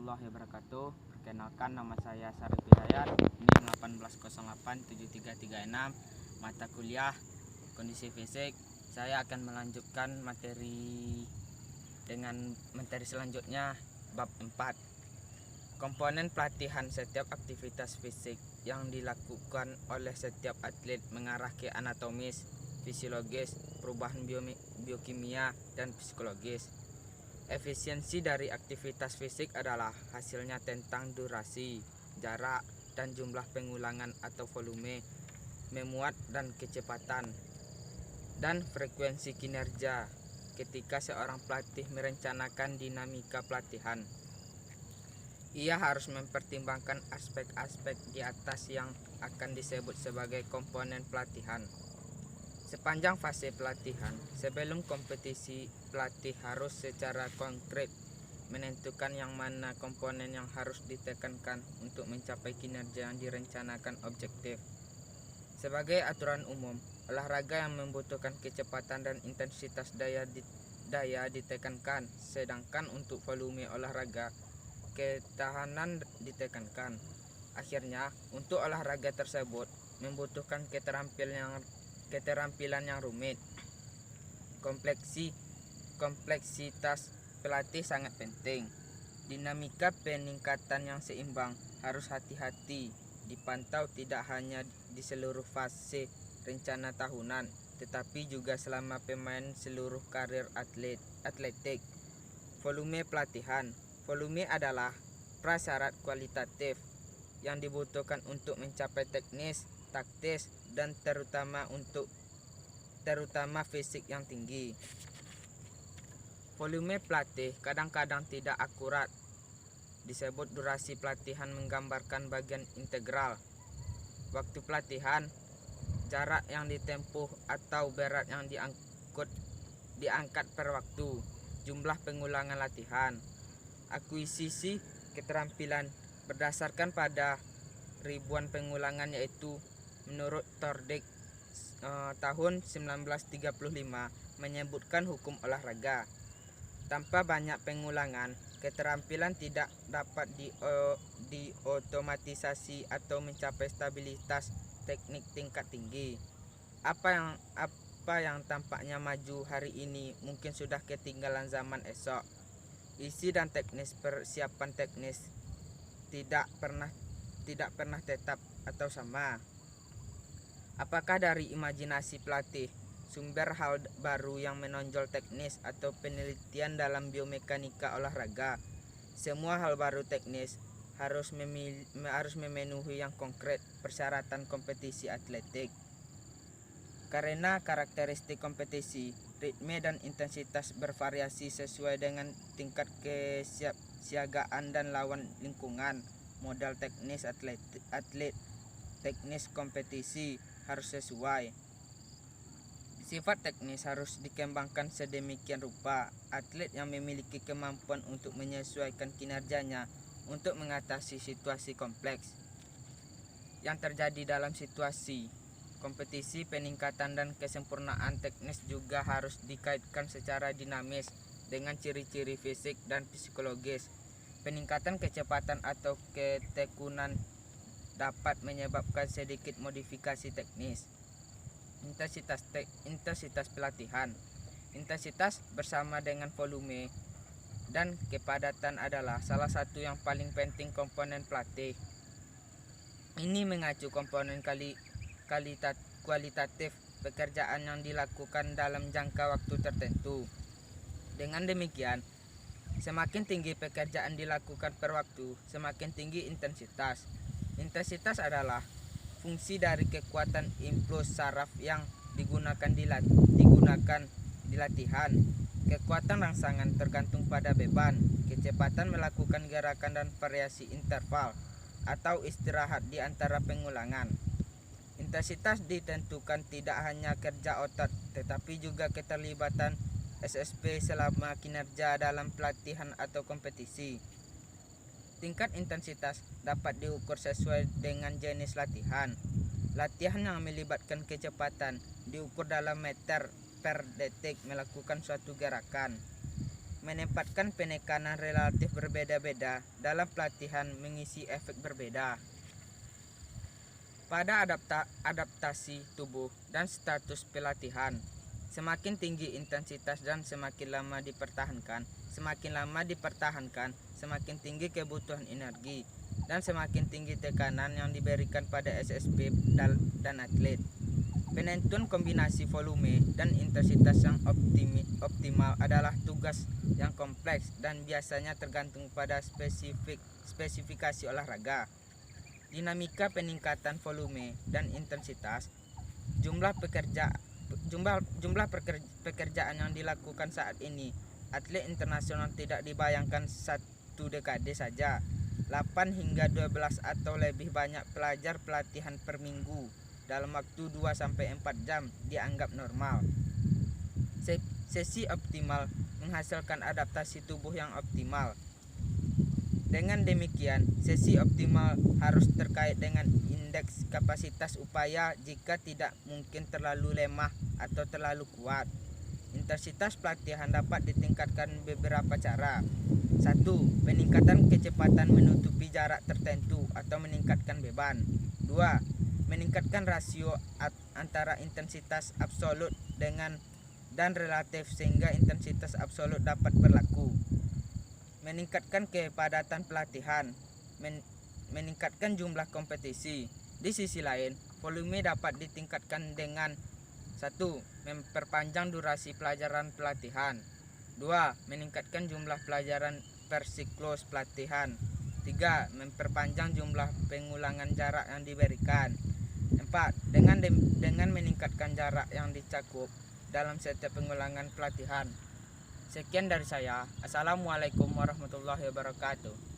warahmatullahi wabarakatuh. Perkenalkan, nama saya Sarif Hidayat, NIM 18087336, mata kuliah kondisi fisik. Saya akan melanjutkan materi selanjutnya, bab 4. Komponen pelatihan setiap aktivitas fisik yang dilakukan oleh setiap atlet mengarah ke anatomis, fisiologis, perubahan biokimia, dan psikologis. Efisiensi dari aktivitas fisik adalah hasilnya tentang durasi, jarak, dan jumlah pengulangan atau volume, memuat dan kecepatan, dan frekuensi kinerja ketika seorang pelatih merencanakan dinamika pelatihan. Ia harus mempertimbangkan aspek-aspek di atas yang akan disebut sebagai komponen pelatihan. Sepanjang fase pelatihan, sebelum kompetisi, pelatih harus secara konkret menentukan yang mana komponen yang harus ditekankan untuk mencapai kinerja yang direncanakan objektif. Sebagai aturan umum, olahraga yang membutuhkan kecepatan dan intensitas daya ditekankan, sedangkan untuk volume olahraga, ketahanan ditekankan. Akhirnya, untuk olahraga tersebut membutuhkan keterampilan yang rumit. Kompleksitas pelatih sangat penting. Dinamika peningkatan yang seimbang harus hati-hati dipantau, tidak hanya di seluruh fase rencana tahunan, tetapi juga selama pemain seluruh karir atletik. Volume pelatihan. Volume adalah prasyarat kualitatif yang dibutuhkan untuk mencapai teknis, taktis, dan terutama fisik yang tinggi. Volume pelatih kadang-kadang tidak akurat. Disebut durasi pelatihan menggambarkan bagian integral. Waktu pelatihan, jarak yang ditempuh atau berat yang diangkat per waktu, jumlah pengulangan latihan. Akuisisi keterampilan berdasarkan pada ribuan pengulangan, yaitu menurut Thorndike tahun 1935 menyebutkan hukum olahraga. Tanpa banyak pengulangan, keterampilan tidak dapat diotomatisasi atau mencapai stabilitas teknik tingkat tinggi. Apa yang tampaknya maju hari ini mungkin sudah ketinggalan zaman esok. Isi dan teknis persiapan teknis tidak pernah tetap atau sama. Apakah dari imajinasi pelatih, sumber hal baru yang menonjol teknis, atau penelitian dalam biomekanika olahraga? Semua hal baru teknis harus memenuhi yang konkret persyaratan kompetisi atletik. Karena karakteristik kompetisi, ritme dan intensitas bervariasi sesuai dengan tingkat kesiagaan dan lawan lingkungan. Modal teknis atlet teknis kompetisi harus sesuai. Sifat teknis harus dikembangkan sedemikian rupa atlet yang memiliki kemampuan untuk menyesuaikan kinerjanya untuk mengatasi situasi kompleks yang terjadi dalam situasi kompetisi. Peningkatan dan kesempurnaan teknis juga harus dikaitkan secara dinamis dengan ciri-ciri fisik dan psikologis. Peningkatan kecepatan atau ketekunan dapat menyebabkan sedikit modifikasi teknis. Intensitas pelatihan. Intensitas bersama dengan volume dan kepadatan adalah salah satu yang paling penting komponen pelatih. Ini mengacu komponen kualitatif pekerjaan yang dilakukan dalam jangka waktu tertentu. Dengan demikian, semakin tinggi pekerjaan dilakukan per waktu, semakin tinggi intensitas. Intensitas adalah fungsi dari kekuatan impuls saraf yang digunakan di latihan. Kekuatan rangsangan tergantung pada beban, kecepatan melakukan gerakan, dan variasi interval atau istirahat di antara pengulangan. Intensitas ditentukan tidak hanya kerja otot, tetapi juga keterlibatan SSP selama kinerja dalam pelatihan atau kompetisi. Tingkat intensitas dapat diukur sesuai dengan jenis latihan. Latihan yang melibatkan kecepatan diukur dalam meter per detik melakukan suatu gerakan. menempatkan penekanan relatif berbeda-beda dalam pelatihan mengisi efek berbeda pada adaptasi tubuh dan status pelatihan. Semakin tinggi intensitas dan semakin lama dipertahankan, semakin tinggi kebutuhan energi dan semakin tinggi tekanan yang diberikan pada SSB dan atlet. Penentuan kombinasi volume dan intensitas yang optimal adalah tugas yang kompleks dan biasanya tergantung pada spesifikasi olahraga. Dinamika peningkatan volume dan intensitas, jumlah pekerjaan yang dilakukan saat ini. Atlet internasional tidak dibayangkan satu dekade saja. 8 hingga 12 atau lebih banyak pelajar pelatihan per minggu dalam waktu 2-4 jam dianggap normal. Sesi optimal menghasilkan adaptasi tubuh yang optimal. Dengan demikian, sesi optimal harus terkait dengan indeks kapasitas upaya jika tidak mungkin terlalu lemah atau terlalu kuat. Intensitas pelatihan dapat ditingkatkan beberapa cara. 1. Peningkatan kecepatan menutupi jarak tertentu atau meningkatkan beban. 2. Meningkatkan rasio antara intensitas absolut dan relatif sehingga intensitas absolut dapat berlaku. Meningkatkan kepadatan pelatihan, meningkatkan jumlah kompetisi. Di sisi lain, volume dapat ditingkatkan dengan 1. Memperpanjang durasi pelajaran pelatihan. 2. Meningkatkan jumlah pelajaran per siklus pelatihan. 3. Memperpanjang jumlah pengulangan jarak yang diberikan. 4. Dengan meningkatkan jarak yang dicakup dalam setiap pengulangan pelatihan. Sekian dari saya. Assalamualaikum warahmatullahi wabarakatuh.